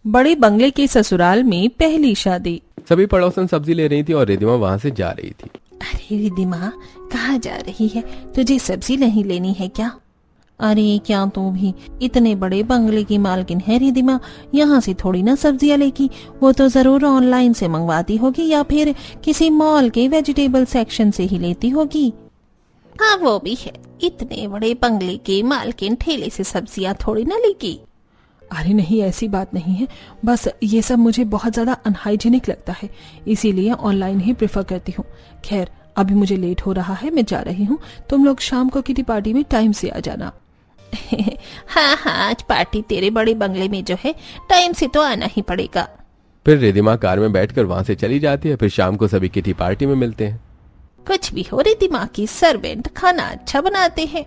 बड़े बंगले के ससुराल में पहली शादी। सभी पड़ोसन सब्जी ले रही थी और रिद्धिमा वहाँ से जा रही थी। अरे रिद्धिमा, कहाँ जा रही है? तुझे सब्जी नहीं लेनी है क्या? अरे क्या तू भी इतने बड़े बंगले की मालकिन है रिद्धिमा, यहाँ से थोड़ी ना सब्जियाँ लेगी। वो तो जरूर ऑनलाइन से मंगवाती होगी या फिर किसी मॉल के वेजिटेबल सेक्शन से ही लेती होगी। हाँ वो भी है, इतने बड़े बंगले के मालकिन ठेले से सब्जियाँ थोड़ी ना लेगी। अरे नहीं, ऐसी बात नहीं है, बस ये सब मुझे बहुत ज्यादा अनहाइजीनिक लगता है, इसीलिए ऑनलाइन ही प्रेफर करती हूँ। खैर अभी मुझे लेट हो रहा है, मैं जा रही हूँ। तुम लोग शाम को किटी पार्टी में टाइम से आ जाना। हाँ हाँ, आज पार्टी तेरे बड़े बंगले में जो है, टाइम से तो आना ही पड़ेगा। फिर रिद्धिमा कार में बैठकर वहाँ से चली जाती है। फिर शाम को सभी किटी पार्टी में मिलते हैं। कुछ भी हो, रिद्धिमा की सर्वेंट खाना अच्छा बनाते हैं।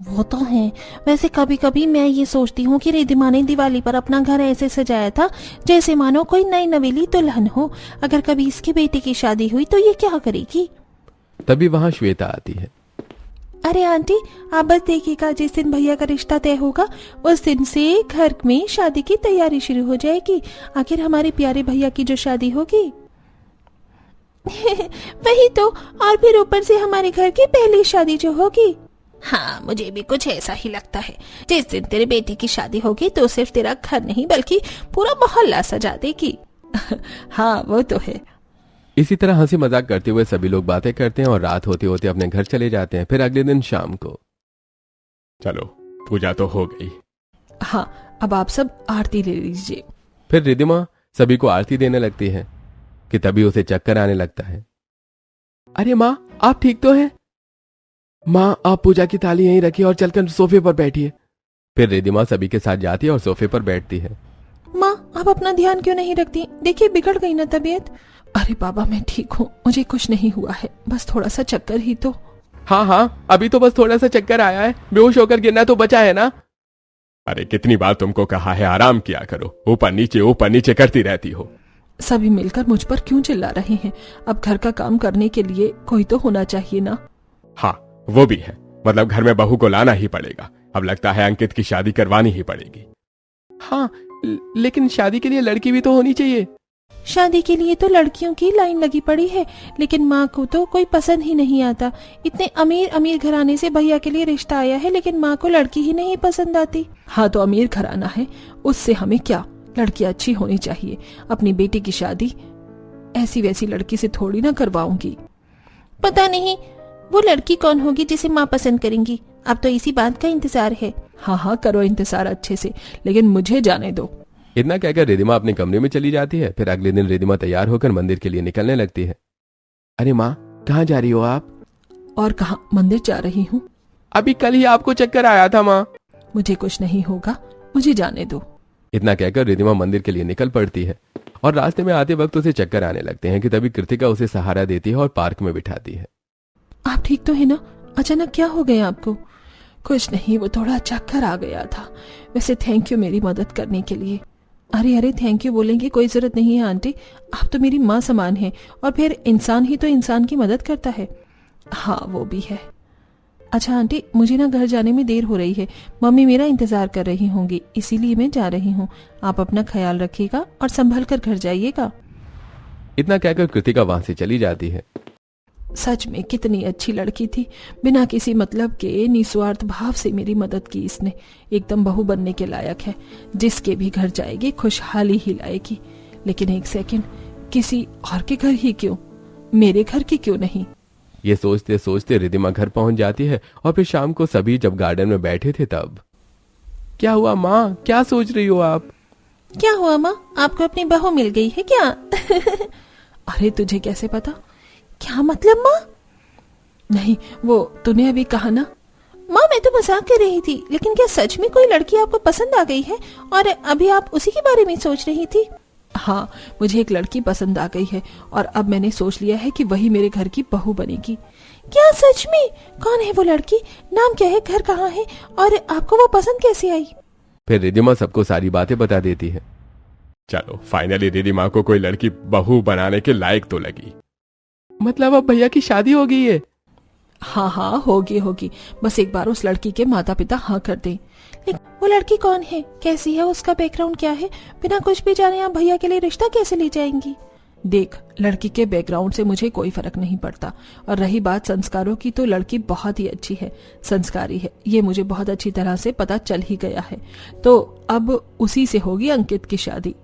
वो तो है। वैसे कभी कभी मैं ये सोचती हूँ कि रिद्धिमा ने दिवाली पर अपना घर ऐसे सजाया था जैसे मानो कोई नई नवेली दुल्हन हो। अगर कभी इसके बेटे की शादी हुई तो ये क्या करेगी? तभी वहाँ श्वेता आती है। अरे आंटी, आप बस देखिएगा, जिस दिन भैया का रिश्ता तय होगा उस दिन से घर में शादी की तैयारी शुरू हो जाएगी। आखिर हमारे प्यारे भैया की जो शादी होगी। वही तो, और फिर ऊपर से हमारे घर की पहली शादी जो होगी। हाँ, मुझे भी कुछ ऐसा ही लगता है। जिस दिन तेरे बेटे की शादी होगी तो सिर्फ तेरा घर नहीं बल्कि पूरा मोहल्ला सजा देगी। हाँ वो तो है। इसी तरह हंसी मजाक करते हुए सभी लोग बातें करते हैं और रात होते होते अपने घर चले जाते हैं। फिर अगले दिन शाम को, चलो पूजा तो हो गई। हाँ, अब आप सब आरती ले लीजिए। फिर रिद्धिमा सभी को आरती देने लगती है कि तभी उसे चक्कर आने लगता है। अरे माँ, आप ठीक तो हैं? माँ, आप पूजा की थाली यहीं रखिए और चलकर सोफे पर बैठिए। फिर रिद्धिमा सभी के साथ जाती है और सोफे पर बैठती है। माँ, आप अपना ध्यान क्यों नहीं रखती? देखिए बिगड़ गई ना तबीयत। अरे बाबा, मैं ठीक हूँ, मुझे कुछ नहीं हुआ है, बस थोड़ा सा चक्कर ही तो। हाँ हाँ, अभी तो बस थोड़ा सा चक्कर आया है, बेहोश होकर गिरना तो बचा है ना। अरे कितनी बार तुमको कहा है आराम किया करो, ऊपर नीचे करती रहती हो। सभी मिलकर मुझ पर क्यों चिल्ला रहे हैं? अब घर का काम करने के लिए कोई तो होना चाहिए ना। हाँ वो भी है, मतलब घर में बहू को लाना ही पड़ेगा। अब लगता है अंकित की शादी करवानी ही पड़ेगी। हाँ, लेकिन शादी के लिए लड़की भी तो होनी चाहिए। शादी के लिए तो लड़कियों की लाइन लगी पड़ी है, लेकिन माँ को तो कोई पसंद ही नहीं आता। इतने अमीर अमीर घराने से भैया के लिए रिश्ता आया है, लेकिन माँ को लड़की ही नहीं पसंद आती। हाँ तो अमीर घराना है, उससे हमें क्या, लड़की अच्छी होनी चाहिए। अपनी बेटी की शादी ऐसी वैसी लड़की से थोड़ी ना करवाऊंगी। पता नहीं वो लड़की कौन होगी जिसे माँ पसंद करेंगी। अब तो इसी बात का इंतजार है। हाँ हाँ, करो इंतजार अच्छे से, लेकिन मुझे जाने दो। इतना कहकर रिद्धिमा अपने कमरे में चली जाती है। फिर अगले दिन रिद्धिमा तैयार होकर मंदिर के लिए निकलने लगती है। अरे माँ, कहाँ जा रही हो आप? और कहाँ, मंदिर जा रही हूँ। अभी कल ही आपको चक्कर आया था माँ। मुझे कुछ नहीं होगा, मुझे जाने दो। इतना कहकर रिद्धिमा मंदिर के लिए निकल पड़ती है और रास्ते में आते वक्त उसे चक्कर आने लगते हैं कि तभी कृतिका उसे सहारा देती है और पार्क में बिठाती है। आप ठीक तो है ना? अचानक क्या हो गया आपको? कुछ नहीं, वो थोड़ा चक्कर आ गया था। वैसे थैंक यू मेरी मदद करने के लिए। अरे थैंक यू बोलने की कोई जरूरत नहीं है आंटी, आप तो मेरी माँ समान है, और फिर इंसान ही तो इंसान की मदद करता है। हाँ वो भी है। अच्छा आंटी, मुझे ना घर जाने में देर हो रही है, मम्मी मेरा इंतजार कर रही होंगी, इसीलिए मैं जा रही हूँ। आप अपना ख्याल रखिएगा और संभल कर घर जाइएगा। इतना कहकर कृतिका वहां से चली जाती है। सच में कितनी अच्छी लड़की थी, बिना किसी मतलब के निस्वार्थ भाव से मेरी मदद की इसने। एकदम बहू बनने के लायक है, जिसके भी घर जाएगी खुशहाली ही लाएगी। लेकिन एक सेकंड, किसी और के घर ही क्यों, मेरे घर की क्यों नहीं? ये सोचते सोचते रिद्धिमा घर पहुंच जाती है और फिर शाम को सभी जब गार्डन में बैठे थे तब। क्या हुआ माँ, क्या सोच रही हो आप? क्या हुआ माँ, आपको अपनी बहू मिल गई है क्या? अरे तुझे कैसे पता? क्या मतलब माँ? नहीं, वो तूने अभी कहा ना। माँ मैं तो मजाक कर रही थी, लेकिन क्या सच में कोई लड़की आपको पसंद आ गई है और अभी आप उसी के बारे में सोच रही थी? हाँ, मुझे एक लड़की पसंद आ गई है और अब मैंने सोच लिया है कि वही मेरे घर की बहू बनेगी। क्या सच में? कौन है वो लड़की? नाम क्या है? घर कहाँ है? और आपको वो पसंद कैसे आई? फिर रिद्धिमा सबको सारी बातें बता देती है। चलो फाइनली रिद्धिमा को कोई लड़की बहू बनाने के लायक तो लगी। मतलब अब भैया की शादी हो गई है? हाँ हाँ, होगी, बस एक बार उस लड़की के माता पिता हाँ कर दें। वो लड़की कौन है, कैसी है, उसका बैकग्राउंड क्या है? बिना कुछ भी जाने आप भैया के लिए रिश्ता कैसे ले जाएंगी? देख, लड़की के बैकग्राउंड से मुझे कोई फर्क नहीं पड़ता, और रही बात संस्कारों की, तो लड़की बहुत ही अच्छी है, संस्कारी है, ये मुझे बहुत अच्छी तरह से पता चल ही गया है। तो अब उसी से होगी अंकित की शादी।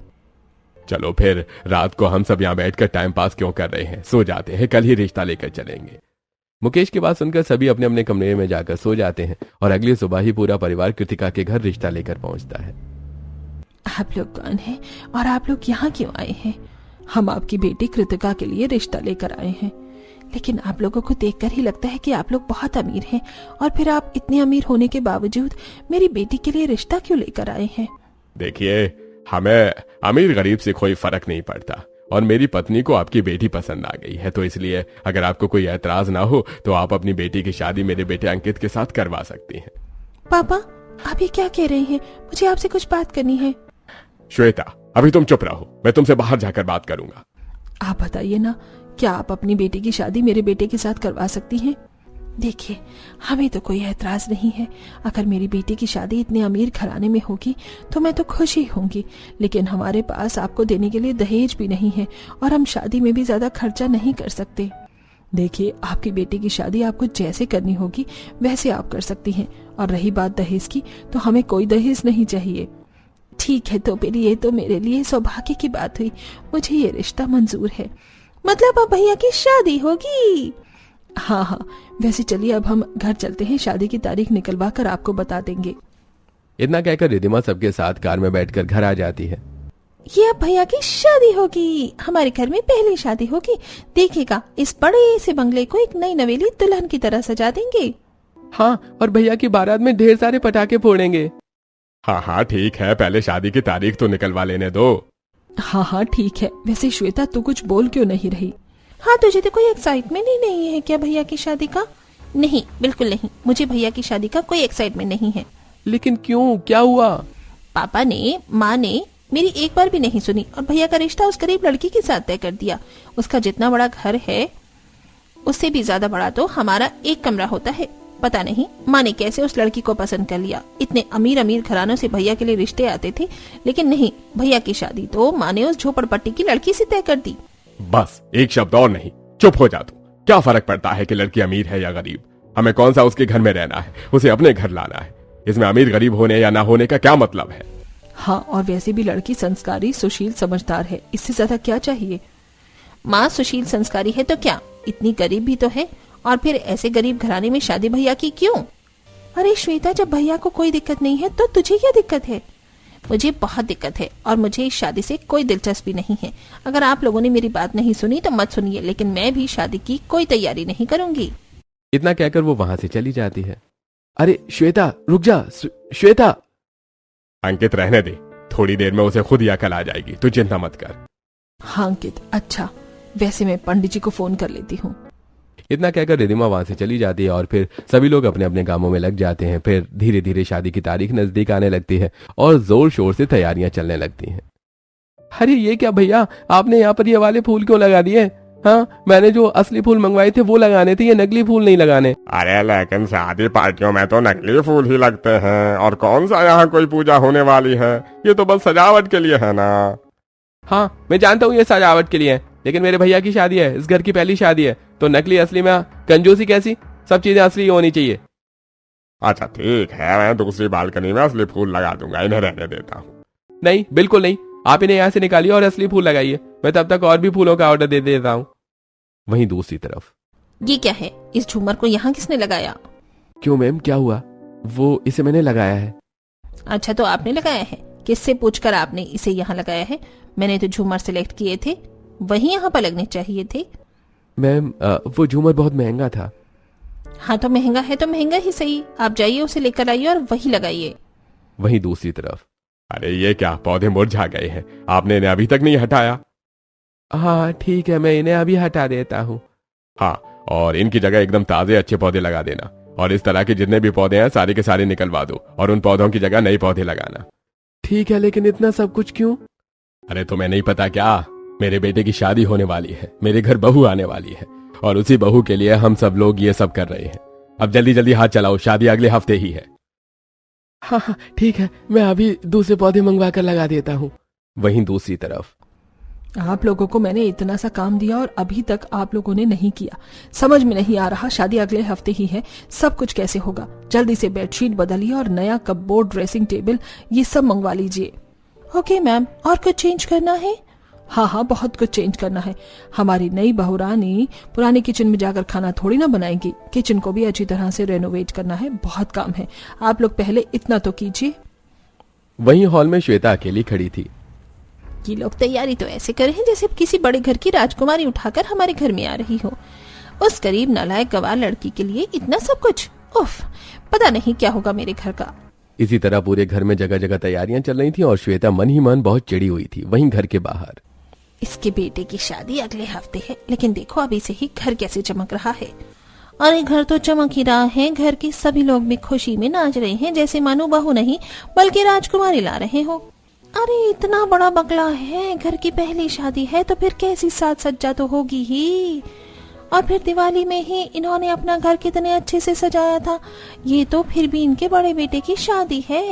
चलो फिर रात को हम सब यहाँ बैठकर टाइम पास क्यों कर रहे हैं, सो जाते हैं, कल ही रिश्ता लेकर चलेंगे। मुकेश की बात सुनकर सभी अपने अपने कमरे में जाकर सो जाते हैं और अगली सुबह ही पूरा परिवार कृतिका के घर रिश्ता लेकर पहुंचता है। आप लोग कौन हैं और आप लोग यहाँ क्यों आए हैं? हम आपकी बेटी कृतिका के लिए रिश्ता लेकर आए हैं, लेकिन आप लोगों को देखकर ही लगता है कि आप लोग बहुत अमीर हैं, और फिर आप इतने अमीर होने के बावजूद मेरी बेटी के लिए रिश्ता क्यों लेकर आए हैं? देखिए, हमें अमीर गरीब से कोई फर्क नहीं पड़ता, और मेरी पत्नी को आपकी बेटी पसंद आ गई है, तो इसलिए अगर आपको कोई एतराज ना हो तो आप अपनी बेटी की शादी मेरे बेटे अंकित के साथ करवा सकती हैं। पापा, आप ये क्या कह रहे हैं? मुझे आपसे कुछ बात करनी है। श्वेता, अभी तुम चुप रहो, मैं तुमसे बाहर जाकर बात करूंगा। आप बताइए ना, क्या आप अपनी बेटी की शादी मेरे बेटे के साथ करवा सकती हैं? देखिए, हमें तो कोई ऐतराज नहीं है, अगर मेरी बेटी की शादी इतने अमीर घराने में होगी तो मैं तो खुश ही होंगी, लेकिन हमारे पास आपको देने के लिए दहेज भी नहीं है, और हम शादी में भी ज्यादा खर्चा नहीं कर सकते। देखिए, आपकी बेटी की शादी आपको जैसे करनी होगी वैसे आप कर सकती हैं, और रही बात दहेज की, तो हमें कोई दहेज नहीं चाहिए। ठीक है, तो फिर ये तो मेरे लिए सौभाग्य की बात हुई, मुझे ये रिश्ता मंजूर है। मतलब अब भैया की शादी होगी? हाँ, वैसे चलिए अब हम घर चलते हैं, शादी की तारीख निकलवा कर आपको बता देंगे। इतना कहकर रिधिमा सबके साथ कार में बैठकर घर आ जाती है। ये अब भैया की शादी होगी, हमारे घर में पहली शादी होगी, देखिएगा, इस बड़े से बंगले को एक नई नवेली दुल्हन की तरह सजा देंगे। हाँ, और भैया की बारात में ढेर सारे पटाखे फोड़ेंगे। हाँ ठीक है, पहले शादी की तारीख तो निकलवा लेने दो। हाँ ठीक है। वैसे श्वेता, तू कुछ बोल क्यों नहीं रही? हाँ, तुझे तो कोई एक्साइटमेंट ही नहीं है क्या भैया की शादी का? नहीं, बिल्कुल नहीं, मुझे भैया की शादी का कोई एक्साइटमेंट नहीं है। लेकिन क्यों, क्या हुआ? पापा ने, माँ ने मेरी एक बार भी नहीं सुनी, और भैया का रिश्ता उस गरीब लड़की के साथ तय कर दिया। उसका जितना बड़ा घर है उससे भी ज्यादा बड़ा तो हमारा एक कमरा होता है। पता नहीं माँ ने कैसे उस लड़की को पसंद कर लिया। इतने अमीर अमीर घरानों से भैया के लिए रिश्ते आते थे, लेकिन नहीं, भैया की शादी तो माँ ने उस झोपड़पट्टी की लड़की से तय कर दी। बस एक शब्द और नहीं, चुप हो जा तू। क्या फर्क पड़ता है कि लड़की अमीर है या गरीब? हमें कौन सा उसके घर में रहना है, उसे अपने घर लाना है। इसमें अमीर गरीब होने या ना होने का क्या मतलब है? हाँ, और वैसे भी लड़की संस्कारी, सुशील, समझदार है, इससे ज्यादा क्या चाहिए? माँ सुशील संस्कारी है तो क्या, इतनी गरीब भी तो है, और फिर ऐसे गरीब घराने में शादी भैया की क्यों? अरे श्वेता, जब भैया को कोई दिक्कत नहीं है तो तुझे क्या दिक्कत है? मुझे बहुत दिक्कत है, और मुझे इस शादी से कोई दिलचस्पी नहीं है। अगर आप लोगों ने मेरी बात नहीं सुनी तो मत सुनिए, लेकिन मैं भी शादी की कोई तैयारी नहीं करूंगी। इतना कहकर वो वहां से चली जाती है। अरे श्वेता, रुक जा। श्वेता, अंकित रहने दे, थोड़ी देर में उसे खुद ही अकल आ जाएगी, तू चिंता मत कर। हाँ अंकित, अच्छा, वैसे मैं पंडित जी को फोन कर लेती हूँ। इतना कहकर रिधिमा वहां से चली जाती है और फिर सभी लोग अपने अपने कामों में लग जाते हैं। फिर धीरे धीरे शादी की तारीख नजदीक आने लगती है और जोर शोर से तैयारियां चलने लगती हैं। अरे ये क्या भैया, आपने यहाँ पर ये वाले फूल क्यों लगा दिए? हाँ, मैंने जो असली फूल मंगवाए थे वो लगाने थे, ये नकली फूल नहीं लगाने। अरे लेकिन शादी पार्टियों में तो नकली फूल ही लगते हैं, और कौन सा यहाँ कोई पूजा होने वाली है, ये तो बस सजावट के लिए है ना। हाँ, मैं जानता हूँ ये सजावट के लिए है, लेकिन मेरे भैया की शादी है, इस घर की पहली शादी है, तो नकली असली में कंजूसी कैसी? सब चीजें असली होनी चाहिए। अच्छा ठीक है, मैं दूसरी बालकनी में असली फूल लगा दूंगा, इन्हें रहने देता हूँ। नहीं, बिल्कुल नहीं, आप इन्हें यहाँ से निकालिए और असली फूल लगाइए। मैं तब तक और भी फूलों का ऑर्डर दे देता हूँ। वहीं दूसरी तरफ, ये क्या है? इस झूमर को यहाँ किसने लगाया? क्यों मैम, क्या हुआ? वो इसे मैंने लगाया है। अच्छा, तो आपने लगाया है? किससे पूछकर आपने इसे यहाँ लगाया है? मैंने तो झूमर सिलेक्ट किए थे, वही यहाँ पर लगने चाहिए थे। मैम, वो झूमर बहुत महंगा था। हाँ, तो महंगा है तो महंगा ही सही, आप जाइए उसे लेकर आइए और वही लगाइए। वहीं दूसरी तरफ, अरे ये क्या, पौधे मुरझा गए हैं, आपने इन्हें अभी तक नहीं हटाया? हाँ ठीक है, मैं इन्हें अभी हटा देता हूँ। हाँ, और इनकी जगह एकदम ताजे अच्छे पौधे लगा देना, और इस तरह के जितने भी पौधे हैं सारे के सारे निकलवा दो, और उन पौधों की जगह नए पौधे लगाना। ठीक है, लेकिन इतना सब कुछ क्यों? अरे तुम्हें नहीं पता क्या, मेरे बेटे की शादी होने वाली है, मेरे घर बहू आने वाली है, और उसी बहू के लिए हम सब लोग ये सब कर रहे हैं। अब जल्दी जल्दी हाथ चलाओ, शादी अगले हफ्ते ही है। हाँ हाँ ठीक है, मैं अभी दूसरे पौधे मंगवा कर लगा देता हूँ। वहीं दूसरी तरफ आप लोगों को मैंने इतना सा काम दिया और अभी तक आप लोगों ने नहीं किया। समझ में नहीं आ रहा, शादी अगले हफ्ते ही है, सब कुछ कैसे होगा। जल्दी से बेडशीट बदलिए और नया कपबोर्ड, ड्रेसिंग टेबल, ये सब मंगवा लीजिए। ओके मैम, और कुछ चेंज करना है? हाँ हाँ, बहुत कुछ चेंज करना है। हमारी नई बहुरानी पुराने किचन में जाकर खाना थोड़ी ना बनाएगी, किचन को भी अच्छी तरह से रेनोवेट करना है, बहुत काम है। आप लोग पहले इतना तो कीजिए। वहीं हॉल में श्वेता अकेली खड़ी थी। ये लोग तैयारी तो ऐसे कर रहे हैं जैसे किसी बड़े घर की राजकुमारी उठाकर हमारे घर में आ रही हो। उस गरीब नालायक गवार लड़की के लिए इतना सब कुछ, उफ, पता नहीं क्या होगा मेरे घर का। इसी तरह पूरे घर में जगह जगह तैयारियां चल रही थी और श्वेता मन ही मन बहुत चिड़ी हुई थी। वहीं घर के बाहर इसके बेटे की शादी अगले हफ्ते है, लेकिन देखो अभी से ही घर कैसे चमक रहा है। अरे घर तो चमक ही रहा है, घर के सभी लोग भी खुशी में नाच रहे हैं जैसे मानो बहू नहीं बल्कि राजकुमारी ला रहे हो। अरे इतना बड़ा बंगला है, घर की पहली शादी है तो फिर कैसी साज सज्जा तो होगी ही। और फिर दिवाली में ही इन्होंने अपना घर कितने अच्छे से सजाया था। ये तो फिर भी इनके बड़े बेटे की शादी है।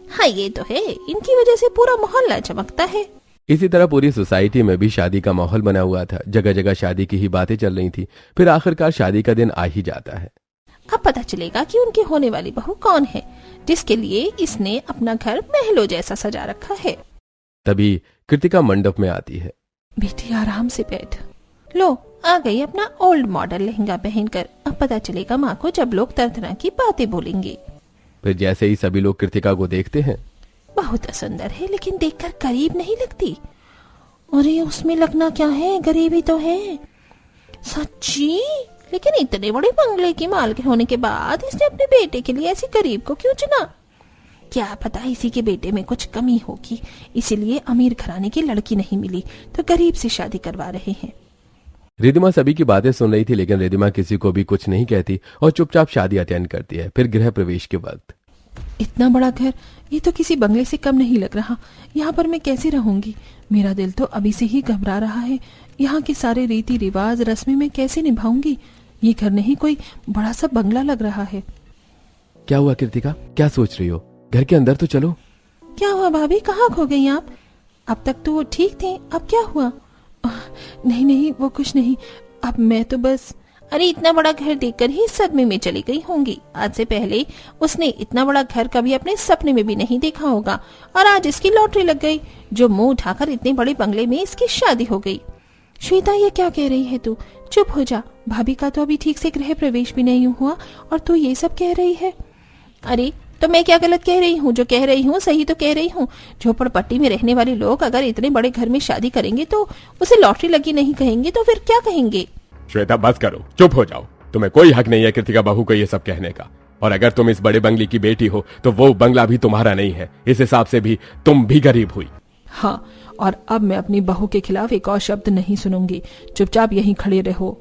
हाँ ये तो है, इनकी वजह से पूरा मोहल्ला चमकता है। इसी तरह पूरी सोसाइटी में भी शादी का माहौल बना हुआ था। जगह जगह शादी की ही बातें चल रही थी। फिर आखिरकार शादी का दिन आ ही जाता है। अब पता चलेगा कि उनकी होने वाली बहू कौन है, जिसके लिए इसने अपना घर महलों जैसा सजा रखा है। तभी कृतिका मंडप में आती है। बेटी आराम से बैठ। लो आ गई अपना ओल्ड मॉडल लहंगा पहनकर। अब पता चलेगा माँ को जब लोग तरह तरह की बातें बोलेंगे। फिर जैसे ही सभी लोग कृतिका को देखते हैं, बहुत सुंदर है लेकिन देखकर करीब नहीं लगती। अरे उसमें लगना क्या है, गरीबी तो है सच्ची। लेकिन इतने बड़े बंगले की मालकिन होने के बाद इसने अपने बेटे के लिए ऐसी गरीब को क्यों चुना? क्या पता इसी के बेटे में कुछ कमी होगी, इसीलिए अमीर घराने की लड़की नहीं मिली तो गरीब से शादी करवा रहे हैं। रिधिमा सभी की बातें सुन रही थी, लेकिन रिधिमा किसी को भी कुछ नहीं कहती और चुपचाप शादी अटेंड करती है। फिर गृह प्रवेश के वक्त इतना बड़ा घर, ये तो किसी बंगले से कम नहीं लग रहा। यहाँ पर मैं कैसे रहूंगी? मेरा दिल तो अभी से ही घबरा रहा है। यहाँ के सारे रीति रिवाज, रस्में मैं कैसे निभाऊंगी? ये घर नहीं, कोई बड़ा सा बंगला लग रहा है। क्या हुआ कृतिका, क्या सोच रही हो? घर के अंदर तो चलो। क्या हुआ भाभी, कहाँ खो गई आप? अब तक तो वो ठीक थे, अब क्या हुआ? नहीं नहीं, वो कुछ नहीं। अब मैं तो बस अरे इतना बड़ा घर देखकर ही सदमे में चली गई होंगी। आज से पहले उसने इतना बड़ा घर कभी अपने सपने में भी नहीं देखा होगा और आज इसकी लॉटरी लग गई। जो मुंह उठाकर इतने बड़े बंगले में इसकी शादी हो गई। श्वेता ये क्या कह रही है तू? चुप हो जा। भाभी का तो अभी ठीक से गृह प्रवेश भी नहीं हुआ और तू ये सब कह रही है। अरे तो मैं क्या गलत कह रही हूँ? जो कह रही हूँ सही तो कह रही हूँ। झोपड़पट्टी में रहने वाले लोग अगर इतने बड़े घर में शादी करेंगे तो उसे लॉटरी लगी नहीं कहेंगे तो फिर क्या कहेंगे? श्वेता बस करो, चुप हो जाओ। तुम्हें कोई हक नहीं है कृतिका बहू को ये सब कहने का। और अगर तुम इस बड़े बंगले की बेटी हो तो वो बंगला भी तुम्हारा नहीं है। इस हिसाब से भी तुम भी गरीब हुई। हाँ, और अब मैं अपनी बहू के खिलाफ एक और शब्द नहीं सुनूंगी। चुपचाप यहीं खड़े रहो।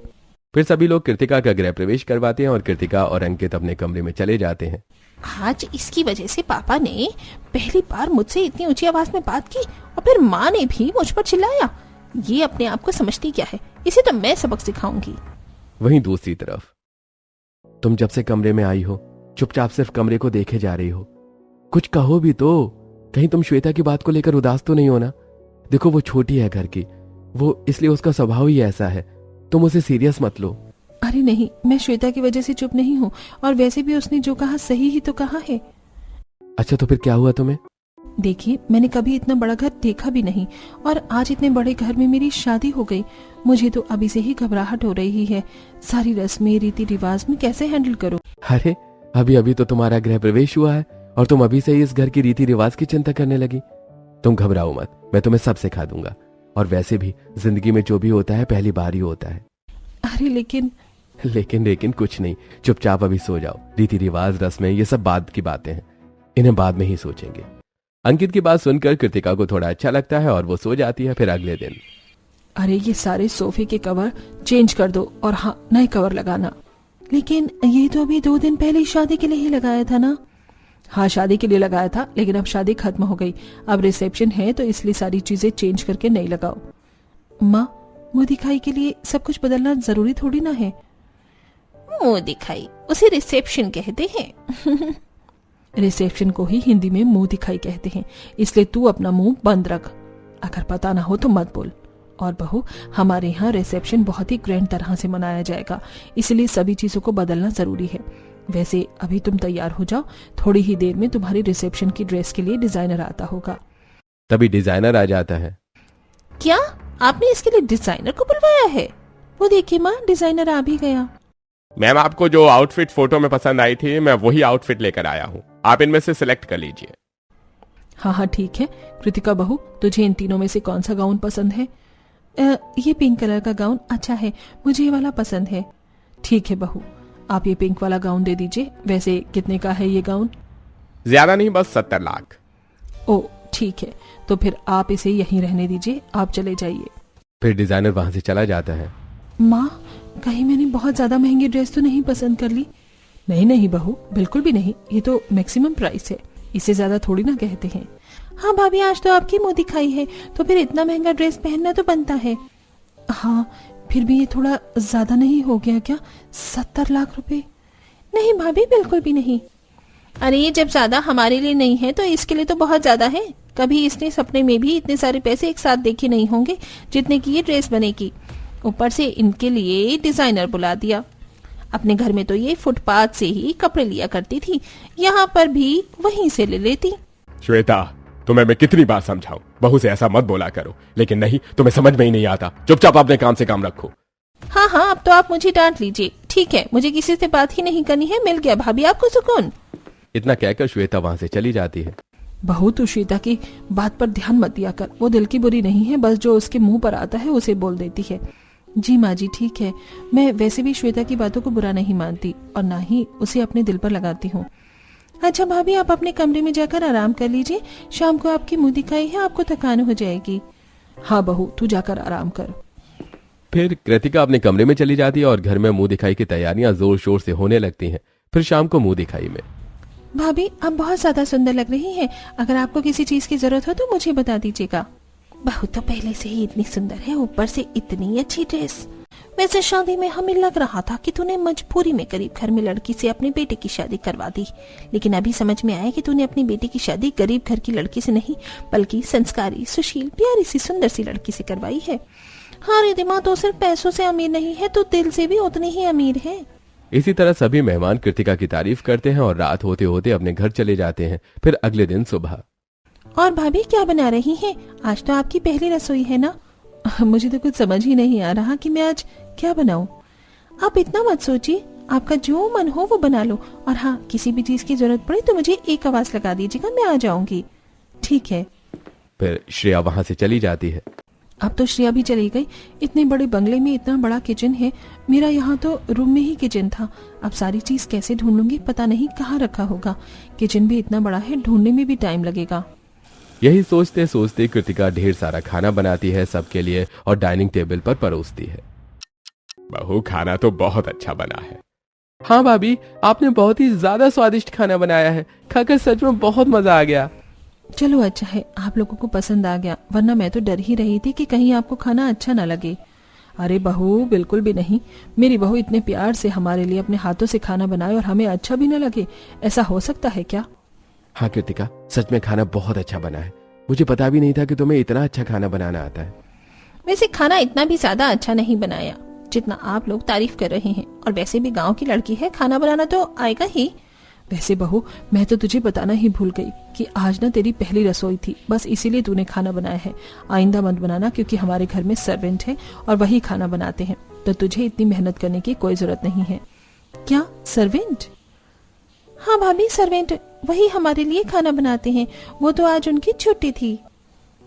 फिर सभी लोग कृतिका का गृह प्रवेश करवाते हैं और कृतिका और अंकित अपने कमरे में चले जाते हैं। आज इसकी वजह से पापा ने पहली बार मुझसे इतनी ऊंची आवाज में बात की और फिर माँ ने भी मुझ पर चिल्लाया। ये अपने आप को समझती क्या है, इसे तो मैं सबक सिखाऊंगी। वहीं दूसरी तरफ तुम जब से कमरे में आई हो चुपचाप सिर्फ कमरे को देखे जा रही हो। कुछ कहो भी तो। कहीं तुम श्वेता की बात को लेकर उदास तो नहीं हो ना? देखो वो छोटी है घर की, वो इसलिए उसका स्वभाव ही ऐसा है। तुम उसे सीरियस मत लो। अरे नहीं, मैं श्वेता की वजह से चुप नहीं हूँ और वैसे भी उसने जो कहा सही ही तो कहा है। अच्छा तो फिर क्या हुआ तुम्हें? देखिए, मैंने कभी इतना बड़ा घर देखा भी नहीं और आज इतने बड़े घर में मेरी शादी हो गई। मुझे तो अभी से ही घबराहट हो रही है। सारी रस्में, रीति रिवाज में कैसे हैंडल करूं? अरे अभी अभी तो तुम्हारा गृह प्रवेश हुआ है और तुम अभी से ही इस घर की रीति रिवाज की चिंता करने लगी। तुम घबराओ मत, मैं तुम्हें सब सिखा दूंगा। और वैसे भी जिंदगी में जो भी होता है पहली बार ही होता है। अरे लेकिन कुछ नहीं, चुपचाप अभी सो जाओ। रीति रिवाज, रस्में, ये सब बाद की बातें हैं, इन्हें बाद में ही सोचेंगे। अंकित की बात सुनकर कृतिका को थोड़ा अच्छा लगता है और वो सो जाती है। फिर अगले दिन अरे ये सारे सोफे के कवर चेंज कर दो और हाँ, नए कवर लगाना। लेकिन ये तो अभी 2 दिन पहले शादी के लिए ही लगाया था ना? हाँ, शादी के लिए लगाया था, लेकिन अब शादी खत्म हो गई। अब रिसेप्शन है तो इसलिए सारी चीजें चेंज करके नई लगाओ। माँ, मुंह दिखाई के लिए सब कुछ बदलना जरूरी थोड़ी ना है। मुंह दिखाई उसे रिसेप्शन कहते हैं। रिसेप्शन को ही हिंदी में मुंह दिखाई कहते हैं, इसलिए तू अपना मुंह बंद रख। अगर पता ना हो तो मत बोल। और बहू, हमारे यहाँ रिसेप्शन बहुत ही ग्रैंड तरह से मनाया जाएगा, इसलिए सभी चीजों को बदलना जरूरी है। वैसे अभी तुम तैयार हो जाओ, थोड़ी ही देर में तुम्हारी रिसेप्शन की ड्रेस के लिए डिजाइनर आता होगा। तभी डिजाइनर आ जाता है। क्या आपने इसके लिए डिजाइनर को बुलवाया है? वो देखिए माँ, डिजाइनर आ भी गया। मैम, आपको जो आउटफिट फोटो में पसंद आई थी, मैं वही आउटफिट लेकर आया हूँ। आप इनमें से सिलेक्ट कर लीजिए। हाँ हाँ ठीक है। कृतिका बहू, तुझे इन तीनों में से कौन सा गाउन पसंद है? ये पिंक कलर का गाउन अच्छा है, मुझे ये वाला पसंद है। ठीक है बहू, आप ये पिंक वाला गाउन दे दीजिए। वैसे कितने का है ये गाउन? ज्यादा नहीं, बस 70 लाख। ओ ठीक है, तो फिर आप इसे यहीं रहने दीजिए, आप चले जाइए। फिर डिजाइनर वहां से चला जाता है। माँ, कहीं मैंने बहुत ज्यादा महंगी ड्रेस तो नहीं पसंद कर ली? नहीं नहीं बहू, बिल्कुल भी नहीं, ये तो मैक्सिमम प्राइस है, इससे ज्यादा थोड़ी ना कहते हैं। हाँ भाभी, आज तो आपकी मुंह दिखाई है, तो फिर इतना महंगा ड्रेस पहनना तो बनता है। हाँ, फिर भी ये थोड़ा ज्यादा नहीं हो गया क्या? 70 लाख रुपए? नहीं भाभी, बिल्कुल भी नहीं। अरे ये जब ज्यादा हमारे लिए नहीं है तो इसके लिए तो बहुत ज्यादा है। कभी इसने सपने में भी इतने सारे पैसे एक साथ देखे नहीं होंगे जितने की ये ड्रेस बनेगी। ऊपर से इनके लिए डिजाइनर बुला दिया। अपने घर में तो ये फुटपाथ से ही कपड़े लिया करती थी, यहाँ पर भी वहीं से ले लेती। श्वेता, तुम्हें मैं कितनी बार समझाऊं, बहू से ऐसा मत बोला करो, लेकिन नहीं, तुम्हें समझ में ही नहीं आता। चुपचाप अपने काम से काम रखो। हाँ हाँ, अब तो आप मुझे डांट लीजिए। ठीक है, मुझे किसी से बात ही नहीं करनी है। मिल गया भाभी आपको सुकून। इतना कहकर श्वेता वहां से चली जाती है। बहू, तू श्वेता की बात पर ध्यान मत दिया कर, वो दिल की बुरी नहीं है, बस जो उसके मुंह पर आता है उसे बोल देती है। जी माँ जी, ठीक है। मैं वैसे भी श्वेता की बातों को बुरा नहीं मानती और ना ही उसे अपने दिल पर लगाती हूँ। अच्छा भाभी, आप अपने कमरे में जाकर आराम कर लीजिए, शाम को आपकी मुंह दिखाई है, आपको थकान हो जाएगी। हाँ बहू, तू जाकर आराम कर। फिर कृतिका अपने कमरे में चली जाती है और घर में मुंह दिखाई की तैयारियां जोर शोर से होने लगती हैं। फिर शाम को मुंह दिखाई में, भाभी आप बहुत ज्यादा सुंदर लग रही हैं, अगर आपको किसी चीज की जरूरत हो तो मुझे बता दीजिएगा। बहू तो पहले से ही इतनी सुंदर है, ऊपर से इतनी अच्छी ड्रेस। वैसे शादी में हमें लग रहा था कि तूने मजबूरी में गरीब घर में लड़की से अपने बेटे की शादी करवा दी, लेकिन अभी समझ में आया कि तूने अपनी बेटी की शादी गरीब घर की लड़की से नहीं, बल्कि संस्कारी, सुशील, प्यारी सी सुंदर सी लड़की से करवाई है। हाँ, रिधिमा तो सिर्फ पैसों से अमीर नहीं है, तो दिल से भी उतनी ही अमीर है। इसी तरह सभी मेहमान कृतिका की तारीफ करते हैं और रात होते होते अपने घर चले जाते हैं। फिर अगले दिन सुबह, और भाभी क्या बना रही हैं? आज तो आपकी पहली रसोई है ना? मुझे तो कुछ समझ ही नहीं आ रहा कि मैं आज क्या बनाऊं। आप इतना मत सोचिए, आपका जो मन हो वो बना लो। और हाँ, किसी भी चीज की जरूरत पड़े तो मुझे एक आवाज लगा दीजिएगा, मैं आ जाऊंगी। ठीक है। फिर श्रेया वहां से चली जाती है। अब तो श्रेया भी चली गई। इतने बड़े बंगले में इतना बड़ा किचन है, मेरा यहाँ तो रूम में ही किचन था। अब सारी चीज कैसे ढूंढ लूंगी, पता नहीं कहाँ रखा होगा। किचन भी इतना बड़ा है, ढूंढने में भी टाइम लगेगा। यही सोचते सोचते कृतिका ढेर सारा खाना बनाती है सबके लिए और डाइनिंग टेबल पर परोसती है। बहू, खाना तो बहुत अच्छा बना है। हाँ भाभी, आपने बहुत ही ज्यादा स्वादिष्ट खाना बनाया है, खाकर सच में बहुत मजा आ गया। चलो अच्छा है, आप लोगों को पसंद आ गया, वरना मैं तो डर ही रही थी कि कहीं आपको खाना अच्छा ना लगे। अरे बहू, बिल्कुल भी नहीं। मेरी बहू इतने प्यार से हमारे लिए अपने हाथों से खाना बनाए और हमें अच्छा भी न लगे, ऐसा हो सकता है क्या? हाँ कृतिका, सच में खाना बहुत अच्छा बना है। मुझे पता भी नहीं था कि तुम्हें इतना अच्छा खाना बनाना आता है। वैसे खाना इतना भी ज्यादा अच्छा नहीं बनाया जितना आप लोग तारीफ कर रहे हैं, और वैसे भी गांव की लड़की है, खाना बनाना तो आएगा ही। वैसे बहू, मैं तो तुझे बताना ही भूल गई कि आज ना तेरी पहली रसोई थी, बस इसीलिए तूने खाना बनाया है। आइंदा मत बनाना, क्योंकि हमारे घर में सर्वेंट है और वही खाना बनाते हैं, तो तुझे इतनी मेहनत करने की कोई जरूरत नहीं है। क्या सर्वेंट? हाँ भाभी, सर्वेंट वही हमारे लिए खाना बनाते हैं, वो तो आज उनकी छुट्टी थी।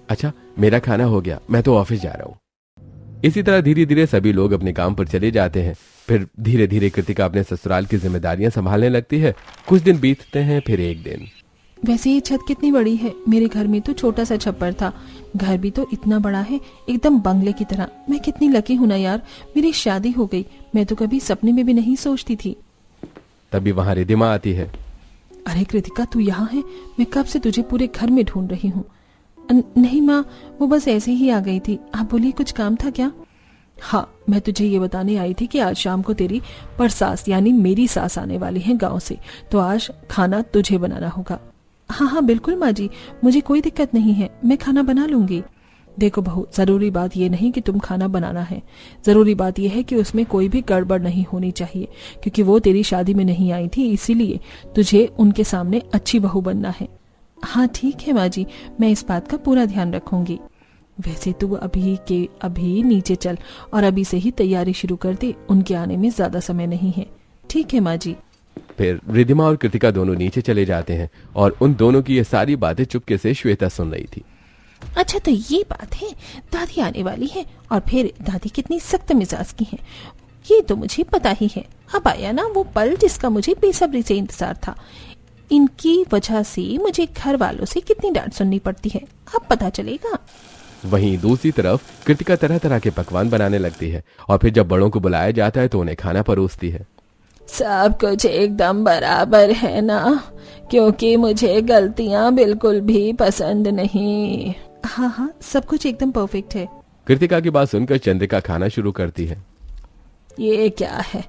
अच्छा, मेरा खाना हो गया, मैं तो ऑफिस जा रहा हूँ। इसी तरह धीरे धीरे सभी लोग अपने काम पर चले जाते हैं। फिर धीरे धीरे कृतिका अपने ससुराल की जिम्मेदारियां संभालने लगती है। कुछ दिन बीतते हैं, फिर एक दिन। वैसे ये छत कितनी बड़ी है, मेरे घर में तो छोटा सा छप्पर था, घर भी तो इतना बड़ा है, एकदम बंगले की तरह। मैं कितनी लकी हूँ ना यार, मेरी शादी हो गई, मैं तो कभी सपने में भी नहीं सोचती थी। तभी वहां रिधिमा आती है। अरे कृतिका, तू यहाँ है? मैं कब से तुझे पूरे घर में ढूंढ रही हूँ। नहीं माँ, वो बस ऐसे ही आ गई थी। आप बोलिए, कुछ काम था क्या? हाँ, मैं तुझे ये बताने आई थी कि आज शाम को तेरी परसास यानी मेरी सास आने वाली है गांव से, तो आज खाना तुझे बनाना होगा। हाँ हाँ बिल्कुल माँ जी, मुझे कोई दिक्कत नहीं है, मैं खाना बना लूंगी। देखो बहू, जरूरी बात यह नहीं कि तुम खाना बनाना है, जरूरी बात यह है कि उसमें कोई भी गड़बड़ नहीं होनी चाहिए, क्योंकि वो तेरी शादी में नहीं आई थी, इसीलिए तुझे उनके सामने अच्छी बहू बनना है। हाँ ठीक है माँ जी, मैं इस बात का पूरा ध्यान रखूंगी। वैसे तू अभी के अभी नीचे चल और अभी से ही तैयारी शुरू कर दे, उनके आने में ज्यादा समय नहीं है। ठीक है माँ जी। फिर रिद्धिमा और कृतिका दोनों नीचे चले जाते हैं और उन दोनों की ये सारी बातें चुपके से श्वेता सुन रही थी। अच्छा तो ये बात है, दादी आने वाली है, और फिर दादी कितनी सख्त मिजाज की है ये तो मुझे पता ही है। अब आया ना वो पल जिसका मुझे बेसब्री से इंतजार था। इनकी वजह से मुझे घर वालों से कितनी डांट सुननी पड़ती है, अब पता चलेगा। वहीं दूसरी तरफ कृतिका तरह तरह के पकवान बनाने लगती है और फिर जब बड़ों को बुलाया जाता है तो उन्हें खाना परोसती है। सब कुछ एकदम बराबर है ना, क्योंकि मुझे गलतियां बिल्कुल भी पसंद नहीं। हाँ हाँ, सब कुछ एकदम परफेक्ट है। कृतिका की बात सुनकर चंद्रिका खाना शुरू करती है। ये क्या है,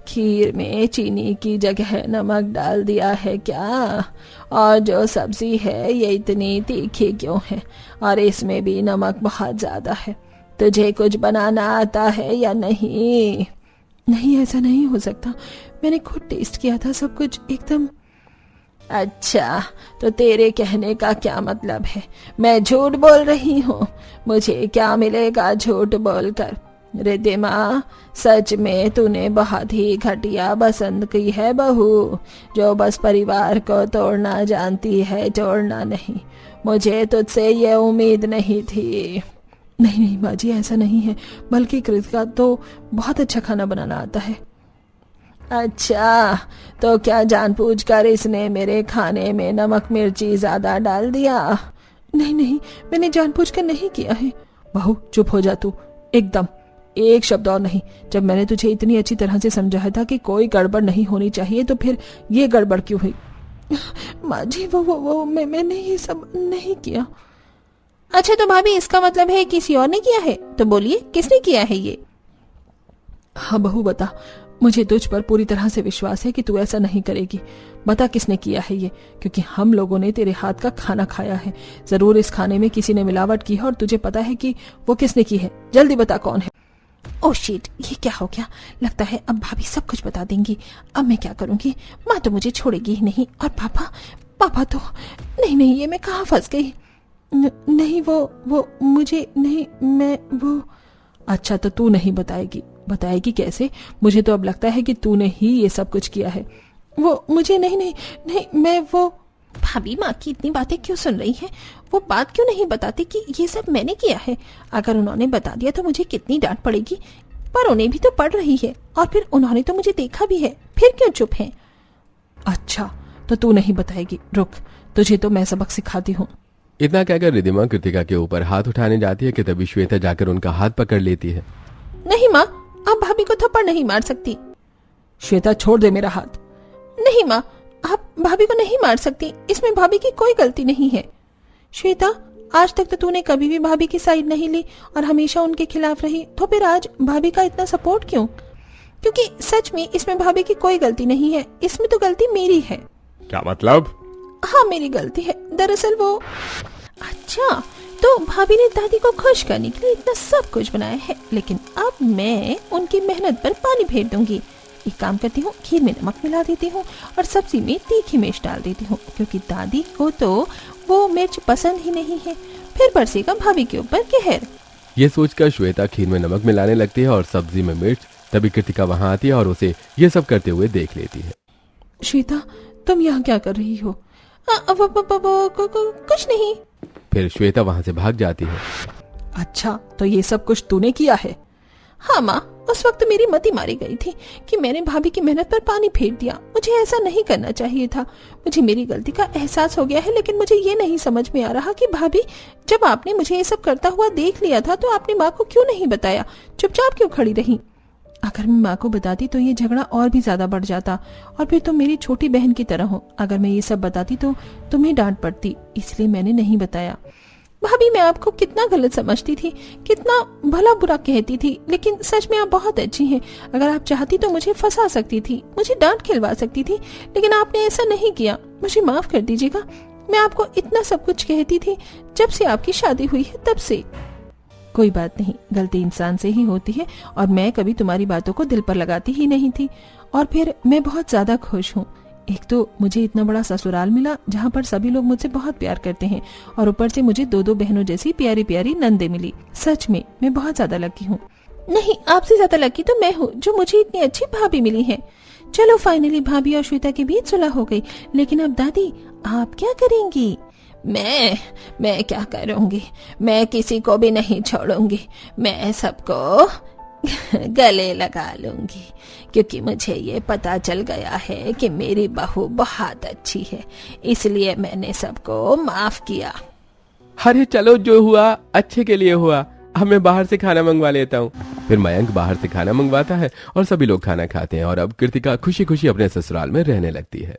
खीर में चीनी की जगह नमक डाल दिया है क्या? और जो सब्जी है ये इतनी तीखी क्यों है, और इसमें भी नमक बहुत ज्यादा है। तुझे कुछ बनाना आता है या नहीं? नहीं, ऐसा नहीं हो सकता, मैंने खुद टेस्ट किया था, सब कुछ एकदम। अच्छा, तो तेरे कहने का क्या मतलब है? मैं झूठ बोल रही हूँ? मुझे क्या मिलेगा झूठ बोलकर? रिद्धिमा, सच में तूने बहुत ही घटिया पसंद की है बहू, जो बस परिवार को तोड़ना जानती है, जोड़ना नहीं। मुझे तुझसे ये उम्मीद नहीं थी। नहीं नहीं माँ जी, ऐसा नहीं है, बल्कि कृतिका तो बहुत अच्छा खाना बनाना आता है। अच्छा, तो क्या जानबूझकर इसने मेरे खाने में नमक मिर्ची ज्यादा डाल दिया? नहीं नहीं, मैंने जानबूझकर नहीं किया है। बहू चुप हो जा तू, एकदम एक शब्द और नहीं। जब मैंने तुझे इतनी अच्छी तरह से समझाया था कि कोई गड़बड़ नहीं होनी चाहिए, तो फिर ये गड़बड़ क्यों हुई? माँ जी वो मैंने ये सब नहीं किया। अच्छा, तो भाभी इसका मतलब है किसी और ने किया है? तो बोलिए किसने किया है ये? हाँ बहू बता, मुझे तुझ पर पूरी तरह से विश्वास है कि तू ऐसा नहीं करेगी। बता किसने किया है ये, क्योंकि हम लोगों ने तेरे हाथ का खाना खाया है। जरूर इस खाने में किसी ने मिलावट की है और तुझे पता है कि वो किसने की है। जल्दी बता कौन है। ओह शिट, ये क्या हो गया? लगता है अब भाभी सब कुछ बता देंगी। अब मैं क्या करूंगी? माँ तो मुझे छोड़ेगी ही नहीं, और पापा तो नहीं, ये मैं कहाँ फंस गई? नहीं वो मुझे नहीं, मैं वो। अच्छा, तो तू नहीं बताएगी कैसे? मुझे तो अब लगता है कि तूने ही ये सब कुछ किया है। वो मुझे नहीं, मैं वो। भाभी माँ की इतनी बातें क्यों सुन रही हैं? वो बात क्यों नहीं बताती कि ये सब मैंने किया है? अगर उन्होंने बता दिया तो मुझे कितनी डांट पड़ेगी, पर उन्हें भी तो पड़ रही है, और फिर उन्होंने तो मुझे देखा भी है, फिर क्यों चुप है? अच्छा, तो तू नहीं बताएगी, रुक, तुझे तो मैं सबक सिखाती हूँ। इतना कहकर रिद्धिमा कृतिका के ऊपर हाथ उठाने जाती है कि तभी श्वेता जाकर उनका हाथ पकड़ लेती है। नहीं माँ, आप भाभी को थप्पड़ नहीं मार सकती। श्वेता छोड़ दे मेरा हाथ। नहीं माँ, आप भाभी को नहीं मार सकती, इसमें भाभी की कोई गलती नहीं है। श्वेता, आज तक तो तूने कभी भी भाभी की साइड नहीं ली और हमेशा उनके खिलाफ रही, तो फिर आज भाभी का इतना सपोर्ट क्यों? क्योंकि सच में इसमें भाभी की कोई गलती नहीं है, इसमें तो गलती मेरी है। क्या मतलब? हाँ, मेरी गलती है दरअसल वो। अच्छा, तो भाभी ने दादी को खुश करने के लिए इतना सब कुछ बनाया है, लेकिन अब मैं उनकी मेहनत पर पानी फेर दूंगी। एक काम करती हूँ, खीर में नमक मिला देती हूँ और सब्जी में तीखी मिर्च डाल देती हूँ, क्योंकि दादी को तो वो मिर्च पसंद ही नहीं है। फिर बरसेगा भाभी के ऊपर कहर। ये सोचकर श्वेता खीर में नमक मिलाने लगती है और सब्जी में मिर्च। तभी कृतिका वहां आती है और उसे ये सब करते हुए देख लेती है। श्वेता, तुम यहाँ क्या कर रही हो? कुछ नहीं। फिर श्वेता वहां से भाग जाती है। अच्छा, तो ये सब कुछ तूने किया है? हाँ माँ, उस वक्त मेरी मती मारी गई थी कि मैंने भाभी की मेहनत पर पानी फेर दिया। मुझे ऐसा नहीं करना चाहिए था। मुझे मेरी गलती का एहसास हो गया है, लेकिन मुझे ये नहीं समझ में आ रहा कि भाभी, जब आपने मुझे ये सब करता हुआ देख लिया था तो आपने माँ को क्यों नहीं बताया? चुपचाप क्यों खड़ी रही? अगर मैं माँ को बताती तो ये झगड़ा और भी ज्यादा बढ़ जाता, और फिर तुम मेरी छोटी बहन की तरह हो। अगर मैं ये सब बताती तो तुम्हें डांट पड़ती, इसलिए मैंने नहीं बताया। भाभी मैं आपको कितना गलत समझती थी, कितना भला बुरा कहती थी, लेकिन सच में आप बहुत अच्छी हैं। अगर आप चाहती तो मुझे फंसा सकती थी, मुझे डांट खिलवा सकती थी, लेकिन आपने ऐसा नहीं किया। मुझे माफ कर दीजिएगा। मैं आपको इतना सब कुछ कहती थी जब से आपकी शादी हुई है, तब से। कोई बात नहीं, गलती इंसान से ही होती है और मैं कभी तुम्हारी बातों को दिल पर लगाती ही नहीं थी। और फिर मैं बहुत ज्यादा खुश हूँ। एक तो मुझे इतना बड़ा ससुराल मिला जहाँ पर सभी लोग मुझसे बहुत प्यार करते हैं, और ऊपर से मुझे दो बहनों जैसी प्यारी प्यारी नंदे मिली। सच में मैं बहुत ज्यादा लकी हूँ। नहीं, आपसे ज्यादा लकी तो मैं हूँ जो मुझे इतनी अच्छी भाभी मिली है। चलो फाइनली भाभी और श्वेता के बीच सुलह हो गई, लेकिन अब दादी आप क्या करेंगी? मैं क्या करूंगी? मैं किसी को भी नहीं छोड़ूंगी। मैं सबको गले लगा लूंगी, क्योंकि मुझे ये पता चल गया है कि मेरी बहू बहुत अच्छी है, इसलिए मैंने सबको माफ किया। अरे चलो, जो हुआ अच्छे के लिए हुआ। अब मैं बाहर से खाना मंगवा लेता हूँ। फिर मयंक बाहर से खाना मंगवाता है और सभी लोग खाना खाते हैं और अब कृतिका खुशी खुशी अपने ससुराल में रहने लगती है।